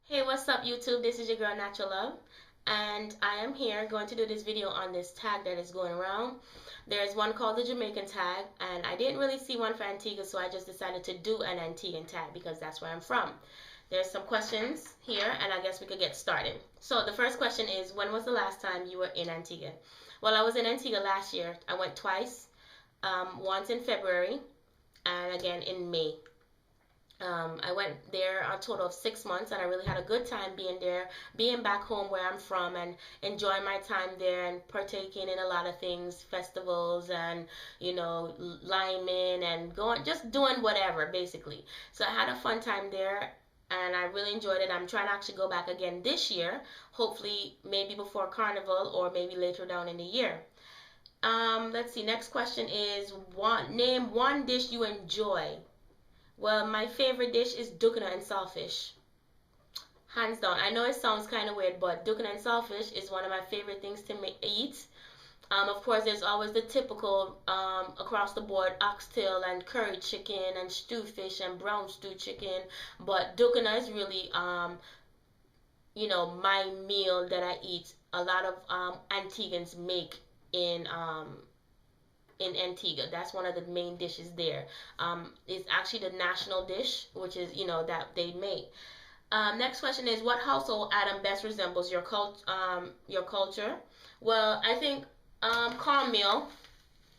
Hey, what's up YouTube? This is your girl Natural Love, and I am here going to do this video on this tag that is going around. There's one called the Jamican Tag, and I didn't really see one for Antigua, so I just decided to do an Antiguan tag because that's where I'm from. There's some questions here, and I guess we could get started. So the first question is, when was the last time you were in Antigua? Well, I was in Antigua last year. I went twice, once in February and again in May. I went there a total of 6 months, and I really had a good time being there, being back home where I'm from, and enjoying my time there and partaking in a lot of things, festivals, and liming and going, just doing whatever basically. So I had a fun time there. And I really enjoyed it. I'm trying to actually go back again this year, hopefully maybe before Carnival or maybe later down in the year. Let's see. Next question is, name one dish you enjoy. Well, my favorite dish is dukana and saltfish. Hands down. I know it sounds kind of weird, but dukana and saltfish is one of my favorite things to eat. Of course, there's always the typical across the board oxtail and curry chicken and stew fish and brown stew chicken. But dukana is really, my meal that I eat. A lot of Antiguans make in Antigua. That's one of the main dishes there. It's actually the national dish, which is, that they make. Next question is, what household item best resembles your culture? Well, I think cornmeal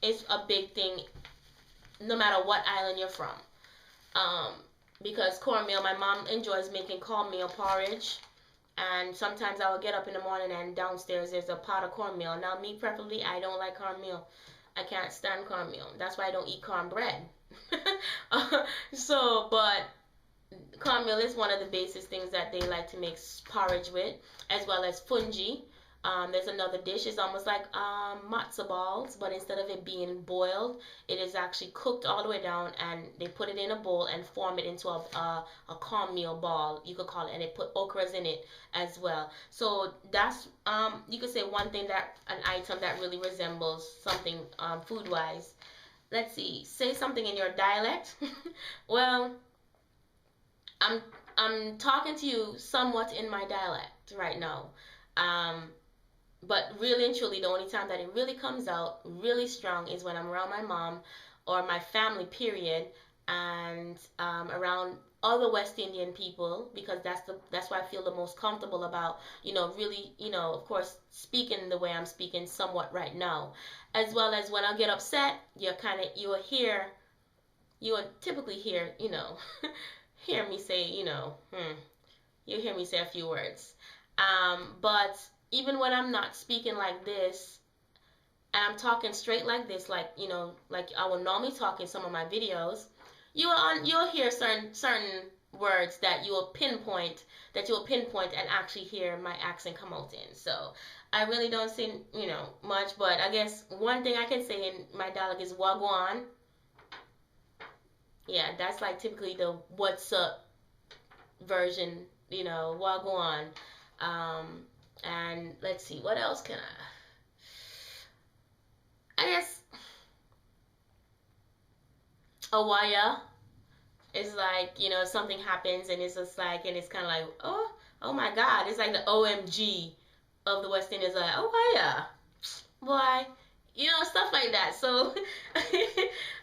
is a big thing no matter what island you're from. Because cornmeal, my mom enjoys making cornmeal porridge. And sometimes I will get up in the morning and downstairs there's a pot of cornmeal. Now, me preferably, I don't like cornmeal. I can't stand cornmeal. That's why I don't eat cornbread. But cornmeal is one of the basic things that they like to make porridge with, as well as fungi. There's another dish. It's almost like matzo balls, but instead of it being boiled, it is actually cooked all the way down, and they put it in a bowl and form it into a cornmeal ball, you could call it, and they put okras in it as well. So that's you could say one thing, that an item that really resembles something food wise. Let's see. Say something in your dialect. Well, I'm talking to you somewhat in my dialect right now. But really and truly, the only time that it really comes out really strong is when I'm around my mom or my family, period, and around other West Indian people, because that's why I feel the most comfortable about, really, of course, speaking the way I'm speaking somewhat right now, as well as when I get upset, you will typically hear, hear me say, you hear me say a few words. But even when I'm not speaking like this, and I'm talking straight like this, like like I would normally talk in some of my videos, you'll hear certain words that you will pinpoint and actually hear my accent come out in. So I really don't say much, but I guess one thing I can say in my dialect is wagwan. Yeah, that's like typically the what's up version, wagwan. And let's see, what else can I guess awaya is like, something happens and it's just like, and it's kind of like, oh my God. It's like the OMG of the West Indies, like, awaya, boy, stuff like that. So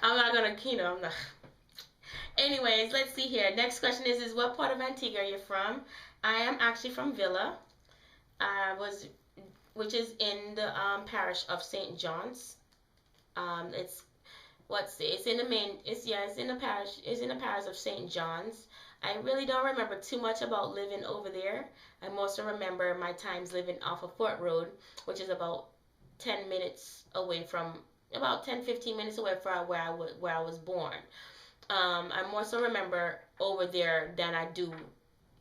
I'm not gonna, I'm not. Anyways, let's see here. Next question is what part of Antigua are you from? I am actually from Villa. Which is in the parish of St. John's. It's it's in the main. It's in the parish. It's in the parish of St. John's. I really don't remember too much about living over there. I mostly remember my times living off of Fort Road, which is about 10 minutes away from, about 10-15 minutes away from where I was born. I more so remember over there than I do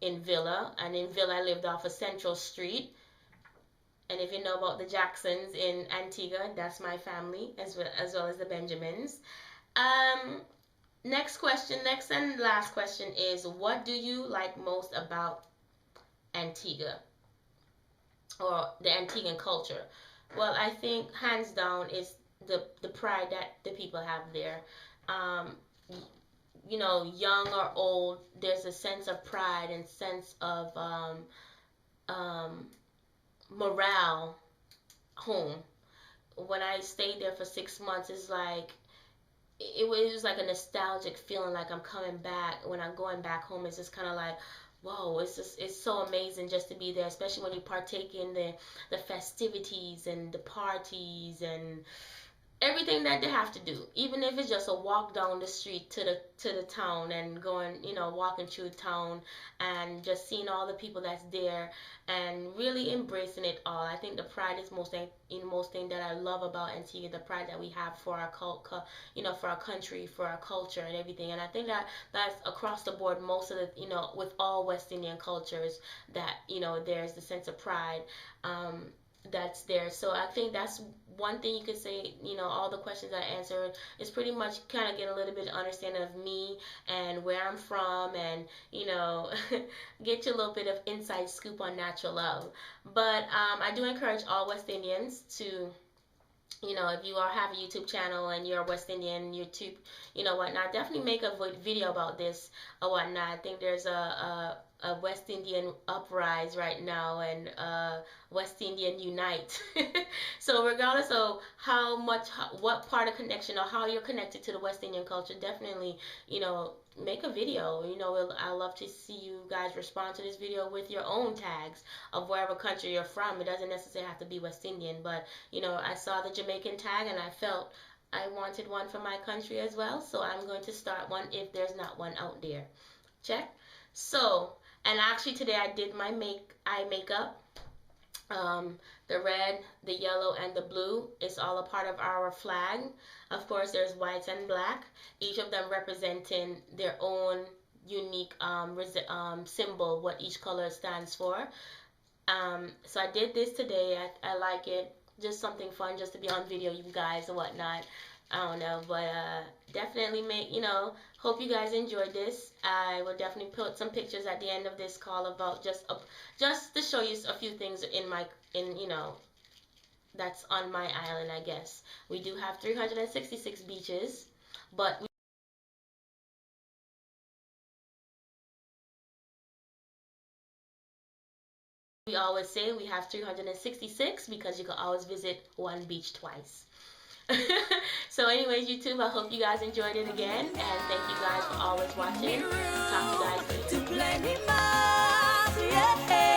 in Villa. And in Villa, I lived off of Central Street. And if you know about the Jacksons in Antigua, that's my family, as well as the Benjamins. Next and last question is, what do you like most about Antigua or the Antiguan culture? Well, I think hands down is the pride that the people have there. you know, young or old, there's a sense of pride and sense of um, morale home. When I stayed there for 6 months, it's like it was like a nostalgic feeling, like I'm coming back. When I'm going back home, it's just kind of like, whoa, it's so amazing just to be there, especially when you partake in the festivities and the parties and everything that they have to do, even if it's just a walk down the street to the town and going, you know, walking through town and just seeing all the people that's there and really embracing it all. I think the pride is most thing that I love about Antigua, the pride that we have for our you know, for our country, for our culture and everything. And I think that that's across the board, most of the, you know, with all West Indian cultures, that, you know, there's the sense of pride. That's there. So I think that's one thing you could say, you know, all the questions I answered is pretty much kind of get a little bit of understanding of me and where I'm from, and, you know, get you a little bit of inside scoop on natural love. But I do encourage all West Indians to, you know, if you have a YouTube channel and you're a West Indian, YouTube, you know, whatnot, definitely make a video about this or whatnot. I think there's a West Indian uprise right now, and West Indian unite. So regardless of what part of connection or how you're connected to the West Indian culture, definitely, you know, make a video. You know, I love to see you guys respond to this video with your own tags of wherever country you're from. It doesn't necessarily have to be West Indian, but, you know, I saw the Jamaican tag and I felt I wanted one for my country as well, so I'm going to start one if there's not one out there. Check. So, and actually today I did my eye makeup. The red, the yellow, and the blue is all a part of our flag. Of course, there's white and black, each of them representing their own unique symbol, what each color stands for. So I did this today. I like it. Just something fun, just to be on video, you guys, and whatnot. I don't know, but definitely you know, hope you guys enjoyed this. I will definitely put some pictures at the end of this call about just to show you a few things you know, that's on my island, I guess. We do have 366 beaches, but we always say we have 366 because you can always visit one beach twice. So anyways, YouTube, I hope you guys enjoyed it again, and thank you guys for always watching. Talk to you guys later.